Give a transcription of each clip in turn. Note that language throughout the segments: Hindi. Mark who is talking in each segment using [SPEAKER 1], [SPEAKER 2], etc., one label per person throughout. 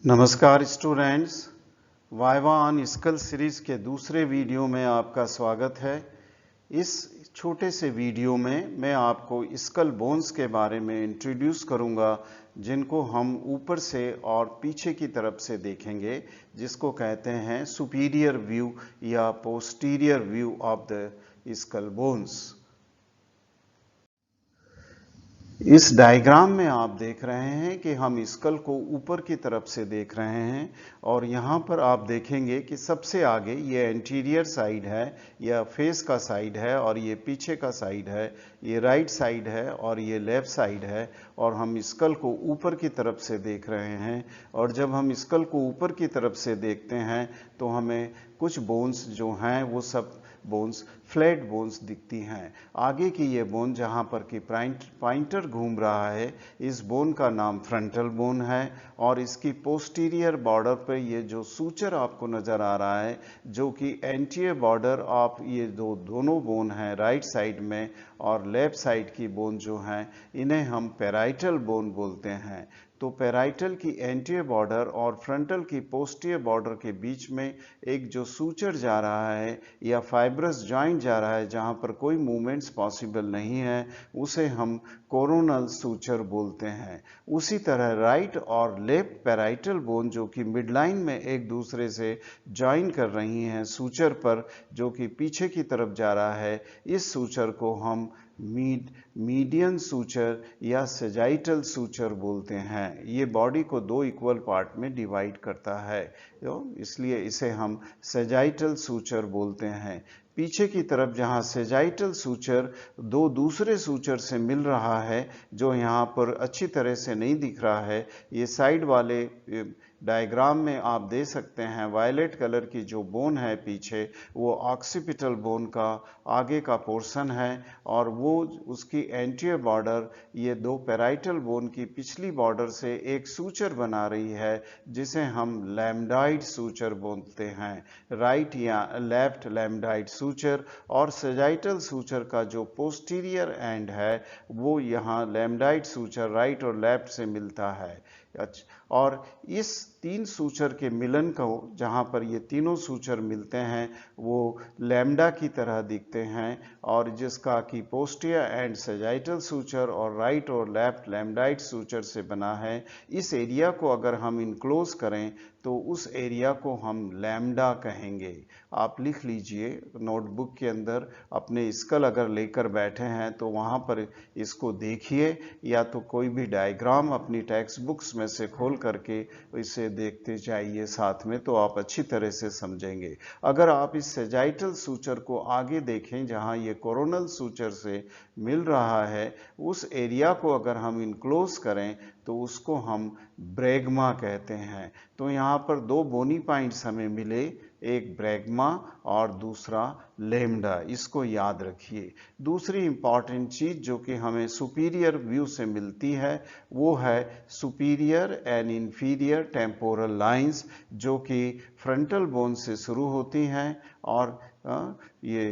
[SPEAKER 1] नमस्कार students, viva on skull series के दूसरे वीडियो में आपका स्वागत है। इस छोटे से वीडियो में मैं आपको स्कल बोन्स के बारे में इंट्रोड्यूस करूंगा, जिनको हम ऊपर से और पीछे की तरफ से देखेंगे, जिसको कहते हैं सुपीरियर व्यू या posterior view of the skull bones. इस डायग्राम में आप देख रहे हैं कि हम स्कल को ऊपर की तरफ से देख रहे हैं और यहाँ पर आप देखेंगे कि सबसे आगे ये एंटीरियर साइड है या फेस का साइड है और ये पीछे का साइड है, ये राइट साइड है और ये लेफ्ट साइड है और हम स्कल को ऊपर की तरफ से देख रहे हैं। और जब हम स्कल को ऊपर की तरफ से देखते हैं तो हमें कुछ बोन्स जो हैं वो सब बोन्स फ्लैट बोन्स दिखती हैं। आगे की ये बोन जहाँ पर कि पॉइंटर घूम रहा है, इस बोन का नाम फ्रंटल बोन है और इसकी पोस्टीरियर बॉर्डर पर ये जो सूचर आपको नज़र आ रहा है, जो कि एंटीरियर बॉर्डर ऑफ ये दोनों बोन हैं राइट साइड में और लेफ्ट साइड की बोन जो हैं, इन्हें हम पैराइटल बोन बोलते हैं। तो पैराइटल की एंटीरियर बॉर्डर और फ्रंटल की पोस्टीरियर बॉर्डर के बीच में एक जो सूचर जा रहा है या फाइब्रस जॉइंट जा रहा है, जहां पर कोई मूवमेंट्स पॉसिबल नहीं है, उसे हम कोरोनल सूचर बोलते हैं। उसी तरह राइट और लेफ्ट पैराइटल बोन जो कि मिडलाइन में एक दूसरे से ज्वाइन कर रही हैं सूचर पर, जो कि पीछे की तरफ जा रहा है, इस सूचर को हम मीडियन सूचर या सेजाइटल सूचर बोलते हैं। ये बॉडी को दो इक्वल पार्ट में डिवाइड करता है, तो इसलिए इसे हम सेजाइटल सूचर बोलते हैं। पीछे की तरफ जहां सेजाइटल सूचर दो दूसरे सूचर से मिल रहा है, जो यहाँ पर अच्छी तरह से नहीं दिख रहा है, ये साइड वाले डायग्राम में आप दे सकते हैं। वायलेट कलर की जो बोन है पीछे, वो ऑक्सीपिटल बोन का आगे का पोर्शन है और वो उसकी एंटीरियर बॉर्डर ये दो पैराइटल बोन की पिछली बॉर्डर से एक सूचर बना रही है, जिसे हम लैम्डाइड सूचर बोलते हैं। राइट या लेफ्ट लैम्डाइड सूचर और सेजाइटल सूचर का जो पोस्टीरियर एंड है, वो यहाँ लैम्डाइड सूचर राइट और लेफ्ट से मिलता है। और इस तीन सूचर के मिलन को, जहाँ पर ये तीनों सूचर मिलते हैं, वो लैम्डा की तरह दिखते हैं और जिसका कि पोस्टीरियर एंड सेजाइटल सूचर और राइट और लेफ्ट लैम्डाइड सूचर से बना है। इस एरिया को अगर हम इनक्लोज करें तो उस एरिया को हम लैम्डा कहेंगे। आप लिख लीजिए नोटबुक के अंदर, अपने स्कल अगर लेकर बैठे हैं तो वहाँ पर इसको देखिए, या तो कोई भी डायग्राम अपनी टेक्स्ट बुक्स में से खोल करके इसे देखते जाइए साथ में, तो आप अच्छी तरह से समझेंगे। अगर आप इस सेजाइटल सूचर को आगे देखें, जहाँ ये कोरोनल सूचर से मिल रहा है, उस एरिया को अगर हम इनक्लोज करें तो उसको हम ब्रैगमा कहते हैं। तो यहाँ पर दो बोनी पॉइंट्स हमें मिले, एक ब्रैगमा और दूसरा लैम्डा, इसको याद रखिए। दूसरी इंपॉर्टेंट चीज जो कि हमें सुपीरियर व्यू से मिलती है, वो है superior and inferior temporal lines, जो कि फ्रंटल बोन से शुरू होती हैं और ये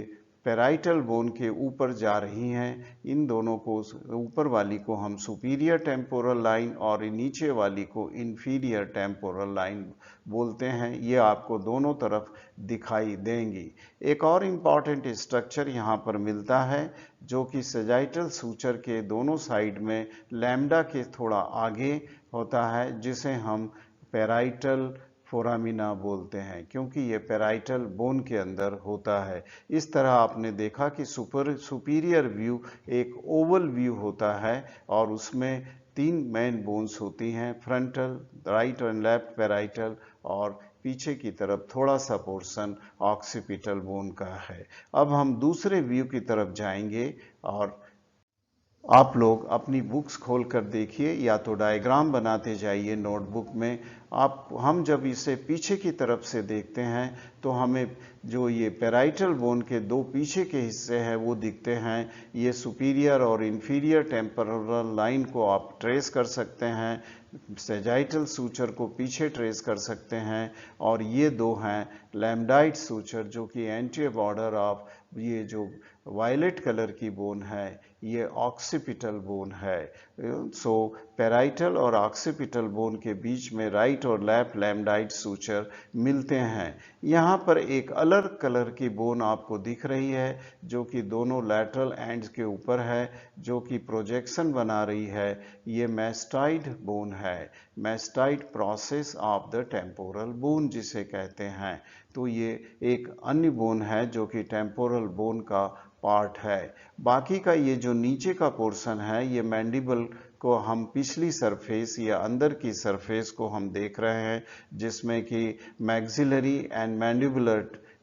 [SPEAKER 1] पैराइटल बोन के ऊपर जा रही हैं। इन दोनों को, ऊपर वाली को हम सुपीरियर टेम्पोरल लाइन और नीचे वाली को इंफीरियर टेम्पोरल लाइन बोलते हैं। ये आपको दोनों तरफ दिखाई देंगी। एक और इम्पॉर्टेंट स्ट्रक्चर यहाँ पर मिलता है, जो कि सेजाइटल सूचर के दोनों साइड में लैम्डा के थोड़ा आगे होता है, जिसे हम पैराइटल फोरामिना बोलते हैं, क्योंकि ये पैराइटल बोन के अंदर होता है। इस तरह आपने देखा कि सुपीरियर व्यू एक ओवल व्यू होता है और उसमें तीन मेन बोन्स होती हैं, frontal, right and left parietal, और पीछे की तरफ थोड़ा सा पोर्शन ऑक्सीपिटल बोन का है। अब हम दूसरे व्यू की तरफ जाएंगे और आप लोग अपनी बुक्स खोल कर देखिए, या तो डायग्राम बनाते जाइए नोटबुक में। हम जब इसे पीछे की तरफ से देखते हैं तो हमें जो ये पैराइटल बोन के दो पीछे के हिस्से हैं वो दिखते हैं। ये सुपीरियर और इंफीरियर टेम्पोरल लाइन को आप ट्रेस कर सकते हैं, सेजाइटल सूचर को पीछे ट्रेस कर सकते हैं, और ये दो हैं लैम्डाइड सूचर, जो कि एंटीरियर बॉर्डर ऑफ ये जो वायलेट कलर की बोन है ये ऑक्सीपिटल बोन है। सो पैराइटल और ऑक्सीपिटल बोन के बीच में राइट और लेफ्ट लैम्डाइट सूचर मिलते हैं। यहाँ पर एक अलग कलर की बोन आपको दिख रही है जो कि दोनों लैटरल एंड्स के ऊपर है, जो कि प्रोजेक्शन बना रही है। ये मैस्टाइड बोन है, mastoid process of the temporal bone जिसे कहते हैं। तो ये एक अन्य बोन है जो कि टेम्पोरल बोन का पार्ट है। बाकी का ये जो नीचे का पोर्शन है ये मैंडिबल को हम पिछली सरफेस या अंदर की सरफेस को हम देख रहे हैं, जिसमें कि मैक्सिलरी एंड मैंडिबुलर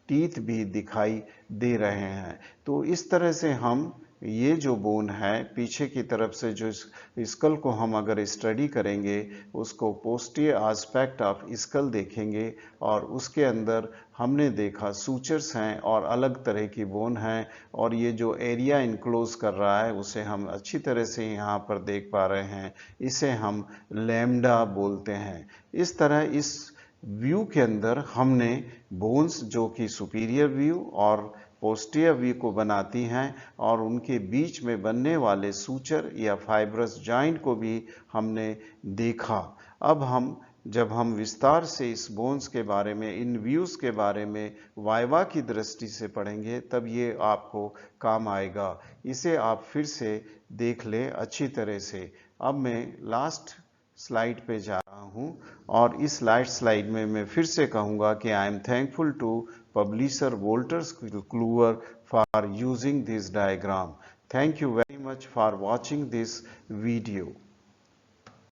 [SPEAKER 1] टीथ भी दिखाई दे रहे हैं। तो इस तरह से हम ये जो बोन है पीछे की तरफ से जो स्कल को हम अगर स्टडी करेंगे उसको पोस्टीरियर एस्पेक्ट ऑफ स्कल देखेंगे और उसके अंदर हमने देखा सूचर्स हैं और अलग तरह की बोन हैं, और ये जो एरिया इनक्लोज कर रहा है उसे हम अच्छी तरह से यहाँ पर देख पा रहे हैं। इसे हम लैम्डा बोलते हैं। इस तरह इस व्यू के अंदर हमने बोन्स जो कि सुपीरियर व्यू और पोस्टीरियर व्यू को बनाती हैं और उनके बीच में बनने वाले सूचर या फाइब्रस जॉइंट को भी हमने देखा। अब जब हम विस्तार से इस बोन्स के बारे में, इन व्यूज के बारे में वाइवा की दृष्टि से पढ़ेंगे तब ये आपको काम आएगा। इसे आप फिर से देख लें अच्छी तरह से। अब मैं लास्ट स्लाइड पे जा रहा हूं और इस लास्ट स्लाइड में मैं फिर से कहूंगा कि I am thankful to publisher Wolters Kluwer for using this diagram. Thank you very much for watching this video.